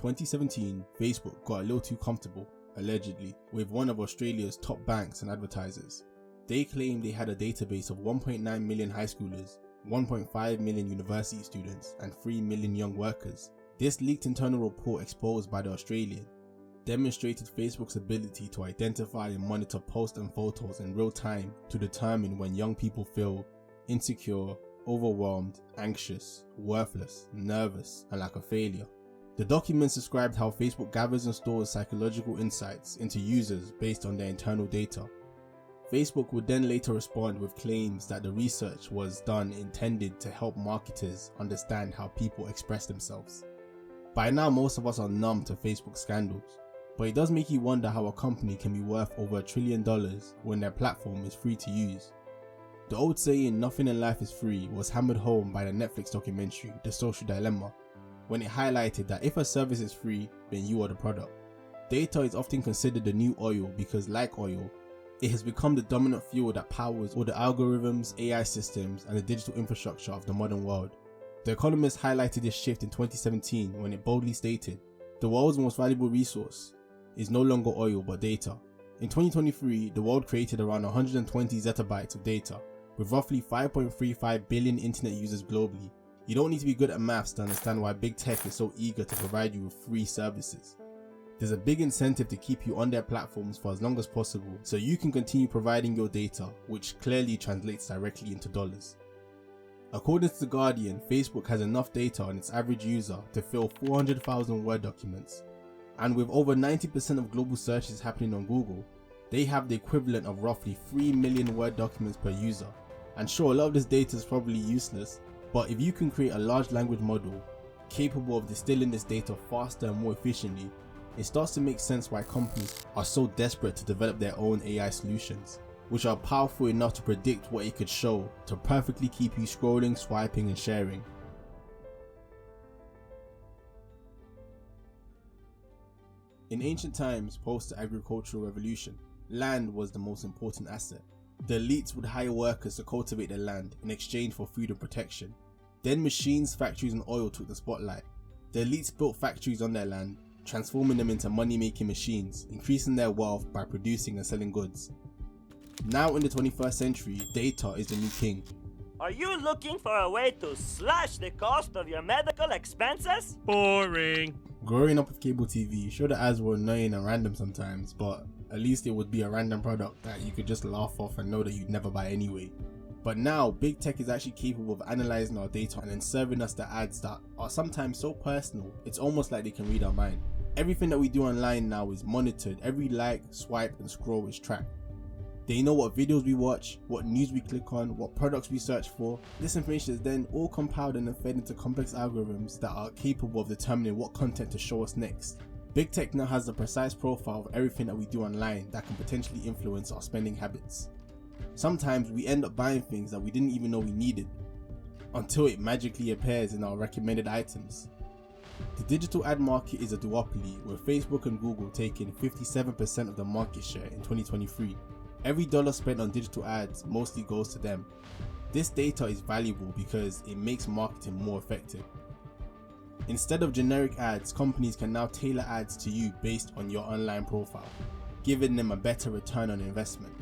2017, Facebook got a little too comfortable, allegedly, with one of Australia's top banks and advertisers. They claimed they had a database of 1.9 million high schoolers, 1.5 million university students, and 3 million young workers. This leaked internal report exposed by the Australian demonstrated Facebook's ability to identify and monitor posts and photos in real time to determine when young people feel insecure, overwhelmed, anxious, worthless, nervous, and like a failure. The documents described how Facebook gathers and stores psychological insights into users based on their internal data. Facebook would then later respond with claims that the research was done intended to help marketers understand how people express themselves. By now, most of us are numb to Facebook scandals, but it does make you wonder how a company can be worth over $1 trillion when their platform is free to use. The old saying, "nothing in life is free," was hammered home by the Netflix documentary The Social Dilemma, when it highlighted that if a service is free, then you are the product. Data is often considered the new oil because, like oil, it has become the dominant fuel that powers all the algorithms, AI systems, and the digital infrastructure of the modern world. The Economist highlighted this shift in 2017 when it boldly stated, "The world's most valuable resource is no longer oil but data." In 2023, the world created around 120 zettabytes of data, with roughly 5.35 billion internet users globally. You don't need to be good at maths to understand why big tech is so eager to provide you with free services. There's a big incentive to keep you on their platforms for as long as possible so you can continue providing your data, which clearly translates directly into dollars. According to The Guardian, Facebook has enough data on its average user to fill 400,000 Word documents. And with over 90% of global searches happening on Google, they have the equivalent of roughly 3 million Word documents per user. And sure, a lot of this data is probably useless, but if you can create a large language model capable of distilling this data faster and more efficiently, it starts to make sense why companies are so desperate to develop their own AI solutions, which are powerful enough to predict what it could show to perfectly keep you scrolling, swiping, and sharing. In ancient times, post the agricultural revolution, land was the most important asset. The elites would hire workers to cultivate their land in exchange for food and protection. Then machines, factories, and oil took the spotlight. The elites built factories on their land, transforming them into money-making machines, increasing their wealth by producing and selling goods. Now in the 21st century, data is the new king. Are you looking for a way to slash the cost of your medical expenses? Boring. Growing up with cable TV, sure the ads were annoying and random sometimes, but at least it would be a random product that you could just laugh off and know that you'd never buy anyway. But now, big tech is actually capable of analyzing our data and then serving us the ads that are sometimes so personal, it's almost like they can read our mind. Everything that we do online now is monitored. Every like, swipe, and scroll is tracked. They know what videos we watch, what news we click on, what products we search for. This information is then all compiled and fed into complex algorithms that are capable of determining what content to show us next. Big tech now has the precise profile of everything that we do online that can potentially influence our spending habits. Sometimes we end up buying things that we didn't even know we needed, until it magically appears in our recommended items. The digital ad market is a duopoly, with Facebook and Google taking 57% of the market share in 2023. Every dollar spent on digital ads mostly goes to them. This data is valuable because it makes marketing more effective. Instead of generic ads, companies can now tailor ads to you based on your online profile, giving them a better return on investment.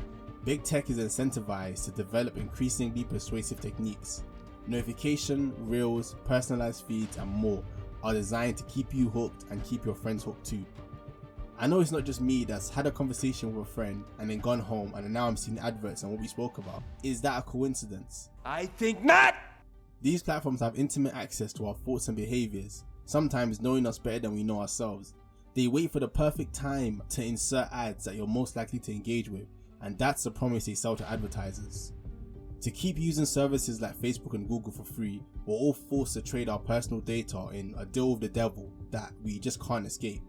Big tech is incentivized to develop increasingly persuasive techniques. Notification, reels, personalized feeds, and more are designed to keep you hooked and keep your friends hooked too. I know it's not just me that's had a conversation with a friend and then gone home and now I'm seeing adverts on what we spoke about. Is that a coincidence? I think not! These platforms have intimate access to our thoughts and behaviors, sometimes knowing us better than we know ourselves. They wait for the perfect time to insert ads that you're most likely to engage with, and that's the promise they sell to advertisers. To keep using services like Facebook and Google for free, we're all forced to trade our personal data in a deal with the devil that we just can't escape.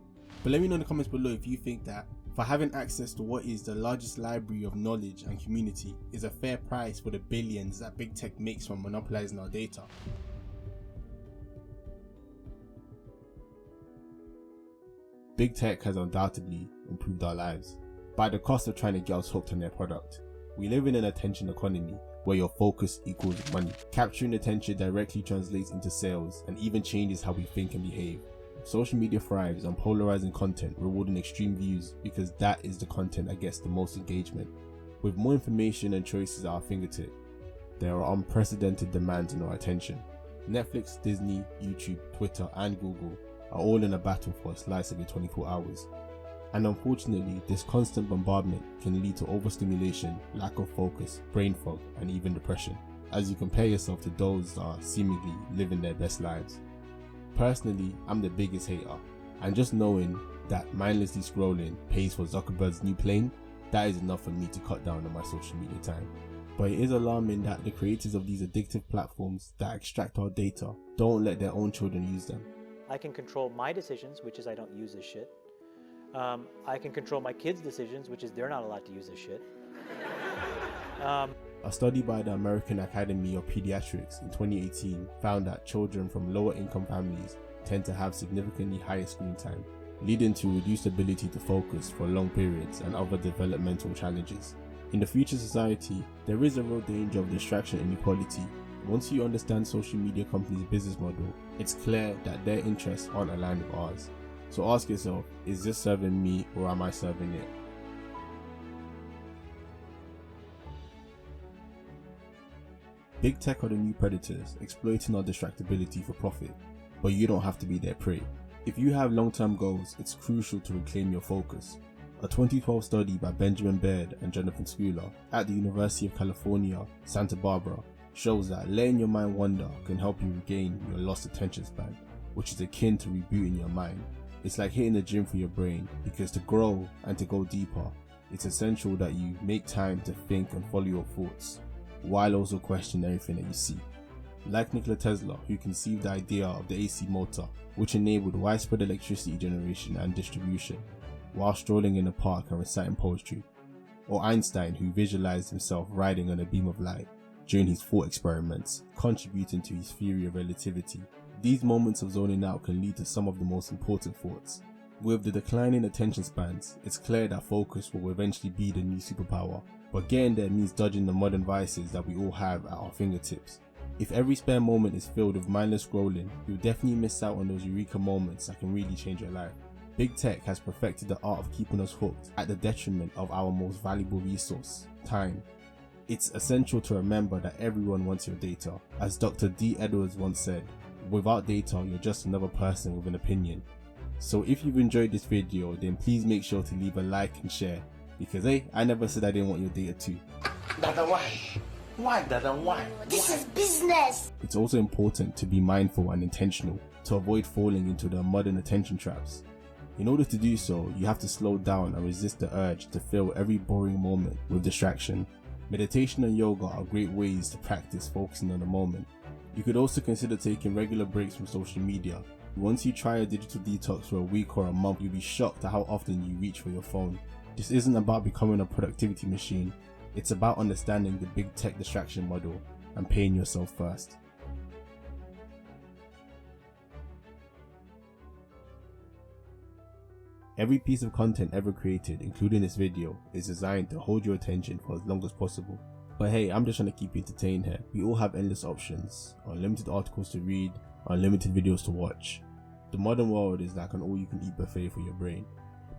But let me know in the comments below if you think that for having access to what is the largest library of knowledge and community is a fair price for the billions that big tech makes from monopolizing our data. Big tech has undoubtedly improved our lives, but at the cost of trying to get us hooked on their product. We live in an attention economy where your focus equals money. Capturing attention directly translates into sales and even changes how we think and behave. social media thrives on polarizing content rewarding extreme views because that is the content that gets the most engagement. With more information and choices at our fingertip, there are unprecedented demands on our attention. Netflix, Disney, YouTube, Twitter and Google are all in a battle for a slice of your 24 hours. And unfortunately, this constant bombardment can lead to overstimulation, lack of focus, brain fog and even depression, as you compare yourself to those that are seemingly living their best lives. Personally, I'm the biggest hater, and just knowing that mindlessly scrolling pays for Zuckerberg's new plane, that is enough for me to cut down on my social media time. But it is alarming that the creators of these addictive platforms that extract our data don't let their own children use them. I can control my decisions, which is I don't use this shit. I can control my kids' decisions, which is they're not allowed to use this shit. A study by the American Academy of Pediatrics in 2018 found that children from lower income families tend to have significantly higher screen time, leading to reduced ability to focus for long periods and other developmental challenges. In the future society, there is a real danger of distraction inequality. Once you understand social media companies' business model, it's clear that their interests aren't aligned with ours. So ask yourself, is this serving me or am I serving it? Big tech are the new predators, exploiting our distractibility for profit, but you don't have to be their prey. If you have long-term goals, it's crucial to reclaim your focus. A 2012 study by Benjamin Baird and Jonathan Schuyler at the University of California, Santa Barbara shows that letting your mind wander can help you regain your lost attention span, which is akin to rebooting your mind. It's like hitting the gym for your brain, because to grow and to go deeper, it's essential that you make time to think and follow your thoughts, while also questioning everything that you see. Like Nikola Tesla, who conceived the idea of the AC motor, which enabled widespread electricity generation and distribution, while strolling in a park and reciting poetry. Or Einstein, who visualized himself riding on a beam of light during his thought experiments, contributing to his theory of relativity. These moments of zoning out can lead to some of the most important thoughts. With the declining attention spans, it's clear that focus will eventually be the new superpower, but getting there means dodging the modern vices that we all have at our fingertips. If every spare moment is filled with mindless scrolling, you'll definitely miss out on those eureka moments that can really change your life. Big tech has perfected the art of keeping us hooked at the detriment of our most valuable resource, time. It's essential to remember that everyone wants your data. As Dr. D. Edwards once said, without data, you're just another person with an opinion. So if you've enjoyed this video, then please make sure to leave a like and share, because hey, I never said I didn't want your data too. Dada, why? Why, Dada, why? This is business! It's also important to be mindful and intentional to avoid falling into the modern attention traps. In order to do so, you have to slow down and resist the urge to fill every boring moment with distraction. Meditation and yoga are great ways to practice focusing on the moment. You could also consider taking regular breaks from social media. Once you try a digital detox for a week or a month, you'll be shocked at how often you reach for your phone. This isn't about becoming a productivity machine, it's about understanding the big tech distraction model and paying yourself first. Every piece of content ever created, including this video, is designed to hold your attention for as long as possible. But hey, I'm just trying to keep you entertained here. We all have endless options, unlimited articles to read, unlimited videos to watch. The modern world is like an all-you-can-eat buffet for your brain.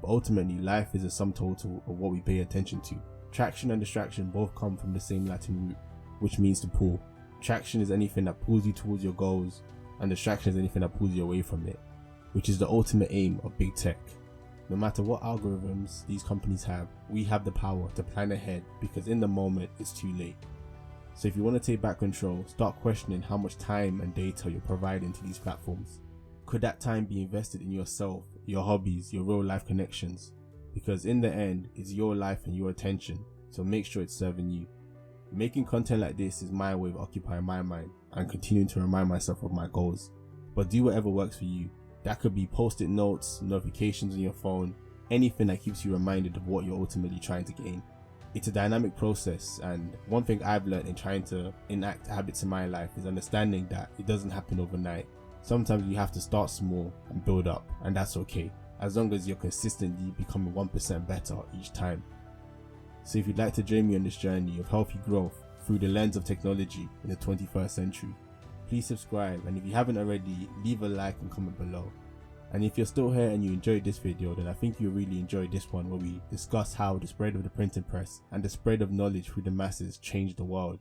But ultimately, life is a sum total of what we pay attention to. Traction and distraction both come from the same Latin root, which means to pull. Traction is anything that pulls you towards your goals, and distraction is anything that pulls you away from it, which is the ultimate aim of big tech. No matter what algorithms these companies have, we have the power to plan ahead, because in the moment it's too late. So if you want to take back control, start questioning how much time and data you're providing to these platforms. Could that time be invested in yourself, your hobbies, your real life connections? Because in the end, it's your life and your attention, so make sure it's serving you. Making content like this is my way of occupying my mind and continuing to remind myself of my goals. But do whatever works for you. That could be post-it notes, notifications on your phone, anything that keeps you reminded of what you're ultimately trying to gain. It's a dynamic process, and one thing I've learned in trying to enact habits in my life is understanding that it doesn't happen overnight. Sometimes you have to start small and build up, and that's okay, as long as you're consistently becoming 1% better each time. So if you'd like to join me on this journey of healthy growth through the lens of technology in the 21st century, please subscribe, and if you haven't already, leave a like and comment below. And if you're still here and you enjoyed this video, then I think you'll really enjoy this one, where we discuss how the spread of the printing press and the spread of knowledge through the masses changed the world.